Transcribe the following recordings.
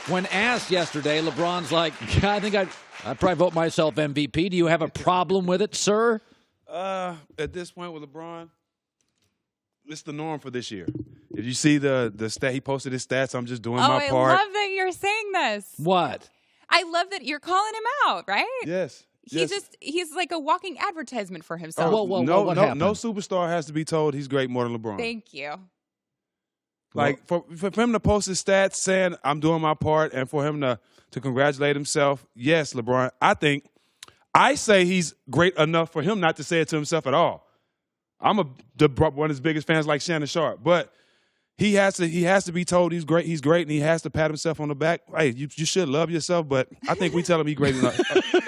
When asked yesterday, LeBron's like, I think I'd probably vote myself MVP. Do you have a problem with it, sir? At this point with LeBron, it's the norm for this year. If you see the stat, he posted his stats. I'm just doing my part. I love that you're saying this. What? I love that you're calling him out, right? Yes. He's like a walking advertisement for himself. What happened? No superstar has to be told he's great more than LeBron. Thank you. Like for him to post his stats saying I'm doing my part, and for him to congratulate himself, yes, LeBron. I say he's great enough for him not to say it to himself at all. I'm one of his biggest fans, like Shannon Sharp, but he has to be told he's great, and he has to pat himself on the back. Hey, you should love yourself, but I think we tell him he's great enough.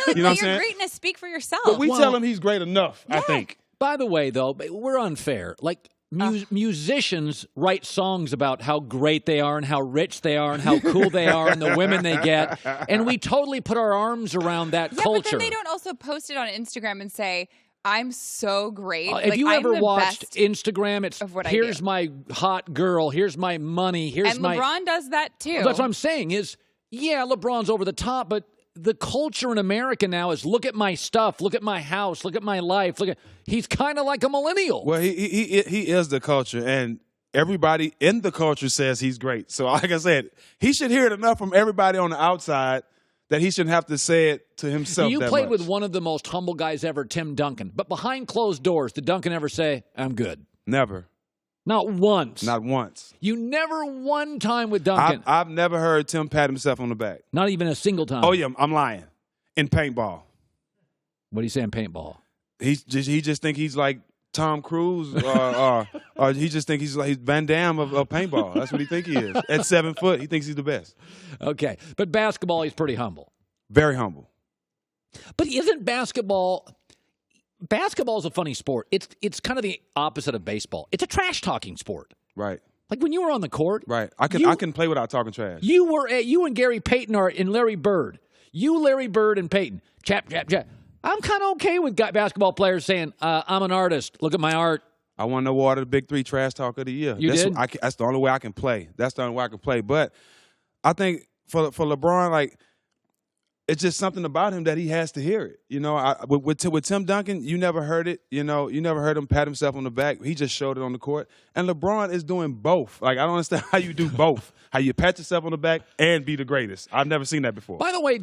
You know what I'm saying? Your greatness speak for yourself. But we tell him he's great enough, I think. By the way, though, we're unfair. Like, musicians write songs about how great they are and how rich they are and how cool they are and the women they get, and we totally put our arms around that culture. But then they don't also post it on Instagram and say, I'm so great. If you ever watched Instagram, it's here's my hot girl, here's my money, and LeBron does that too. That's what I'm saying is, yeah, LeBron's over the top, but the culture in America now is look at my stuff, look at my house, look at my life. He's kind of like a millennial. Well, he is the culture, and everybody in the culture says he's great. So, like I said, he should hear it enough from everybody on the outside that he shouldn't have to say it to himself. You played with one of the most humble guys ever, Tim Duncan. But behind closed doors, did Duncan ever say, I'm good? Never. Not once. Not once. You never one time with Duncan. I've never heard Tim pat himself on the back. Not even a single time. Oh, yeah, I'm lying. In paintball. What do you say in paintball? He just think he's like Tom Cruise, or he just think he's Van Damme of paintball. That's what he think he is. At 7 foot, he thinks he's the best. Okay, but basketball, he's pretty humble. Very humble. But isn't basketball is a funny sport. It's kind of the opposite of baseball. It's a trash-talking sport. Right. Like when you were on the court. Right. I can play without talking trash. You and Gary Payton are in Larry Bird. You, Larry Bird, and Payton. Chap. I'm kind of okay with basketball players saying, I'm an artist. Look at my art. I won the award of the Big Three Trash Talk of the Year. That's the only way I can play. That's the only way I can play. But I think for LeBron, like, it's just something about him that he has to hear it. You know, with Tim Duncan, you never heard it. You know, you never heard him pat himself on the back. He just showed it on the court. And LeBron is doing both. Like, I don't understand how you do both. How you pat yourself on the back and be the greatest. I've never seen that before. By the way,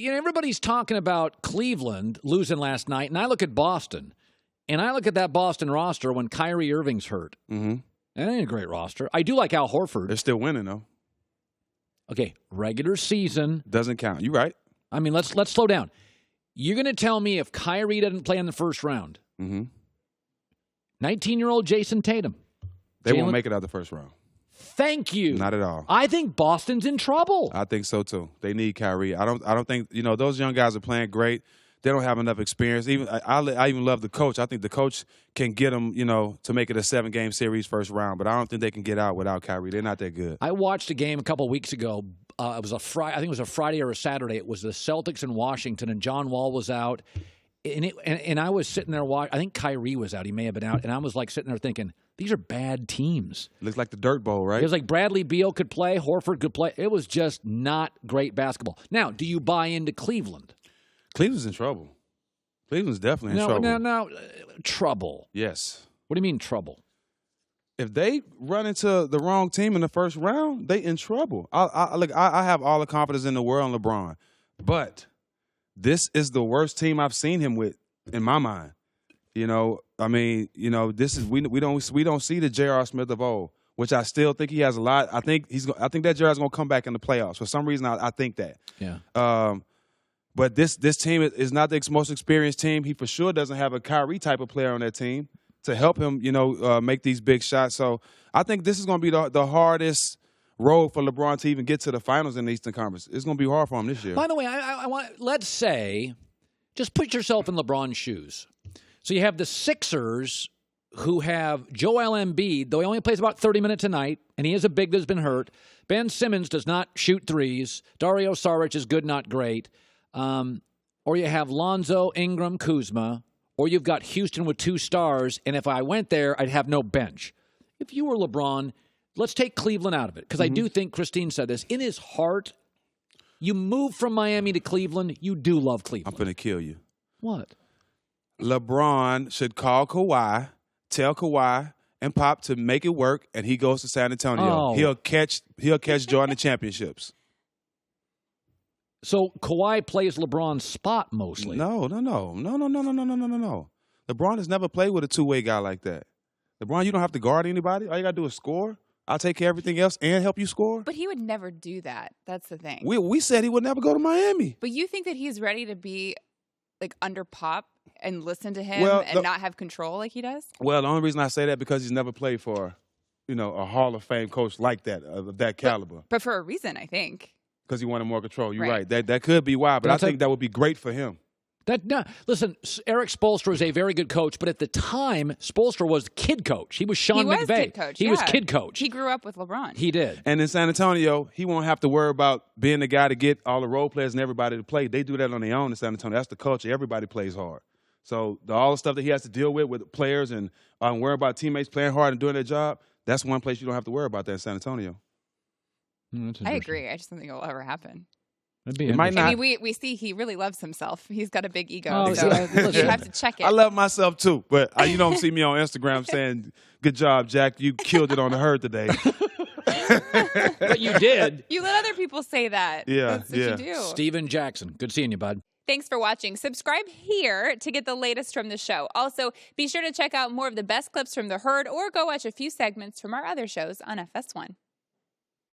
everybody's talking about Cleveland losing last night, and I look at Boston, and I look at that Boston roster when Kyrie Irving's hurt. Mm-hmm. That ain't a great roster. I do like Al Horford. They're still winning, though. Okay, regular season. Doesn't count. You're right. I mean, let's slow down. You're going to tell me if Kyrie doesn't play in the first round, 19-year-old Jason Tatum. They won't make it out the first round. Thank you. Not at all. I think Boston's in trouble. I think so, too. They need Kyrie. I don't think, those young guys are playing great. They don't have enough experience. I even love the coach. I think the coach can get them, to make it a 7-game series first round, but I don't think they can get out without Kyrie. They're not that good. I watched a game a couple of weeks ago. It was I think it was a Friday or a Saturday. It was the Celtics in Washington, and John Wall was out. And I was sitting there watching. I think Kyrie was out. He may have been out. And I was like sitting there thinking, these are bad teams. Looks like the Dirt Bowl, right? It was like Bradley Beal could play. Horford could play. It was just not great basketball. Now, do you buy into Cleveland? Cleveland's in trouble. Cleveland's definitely in trouble. Now, trouble. Yes. What do you mean trouble? If they run into the wrong team in the first round, they in trouble. I have all the confidence in the world in LeBron, but this is the worst team I've seen him with in my mind. This is we don't see the J.R. Smith of old, which I still think he has a lot. I think that J.R.'s going to come back in the playoffs. For some reason, I think that. Yeah. But this team is not the most experienced team. He for sure doesn't have a Kyrie type of player on that team to help him, make these big shots. So I think this is going to be the hardest road for LeBron to even get to the finals in the Eastern Conference. It's going to be hard for him this year. By the way, I want let's say, just put yourself in LeBron's shoes. So you have the Sixers who have Joel Embiid, though he only plays about 30 minutes a night, and he is a big that's been hurt. Ben Simmons does not shoot threes. Dario Saric is good, not great. Or you have Lonzo, Ingram, Kuzma. Or you've got Houston with 2 stars, and if I went there, I'd have no bench. If you were LeBron, let's take Cleveland out of it, because I do think Kristine said this. In his heart, You moved from Miami to Cleveland. You do love I'm Cleveland. going to kill you. What? LeBron should call Kawhi, tell Kawhi and Pop to make it work, and he goes to San Antonio. Oh. He'll catch Jordan in championships. So Kawhi plays LeBron's spot mostly. No. LeBron has never played with a two-way guy like that. LeBron, you don't have to guard anybody. All you got to do is score. I'll take care of everything else and help you score. But he would never do that. That's the thing. We said he would never go to Miami. But you think that he's ready to be like under Pop and listen to him and not have control like he does? Well, the only reason I say that because he's never played for, a Hall of Fame coach like that, of that caliber. But for a reason, I think. Because he wanted more control. You're Right. right. That could be why, but I think that would be great for him. Listen, Eric Spoelstra is a very good coach, but at the time, Spoelstra was kid coach. He was Sean McVay. Kid coach. He was kid coach. He grew up with LeBron. He did. And in San Antonio, he won't have to worry about being the guy to get all the role players and everybody to play. They do that on their own in San Antonio. That's the culture. Everybody plays hard. So all the stuff that he has to deal with players and worry about teammates playing hard and doing their job, that's one place you don't have to worry about that in San Antonio. I agree. I just don't think it will ever happen. It might not. I mean, we see he really loves himself. He's got a big ego. Oh, so you have to check it. I love myself too, but you don't see me on Instagram saying, "Good job, Jack. You killed it on the herd today." But you did. You let other people say that. Yeah, That's what you do. Steven Jackson. Good seeing you, bud. Thanks for watching. Subscribe here to get the latest from the show. Also, be sure to check out more of the best clips from the herd or go watch a few segments from our other shows on FS1.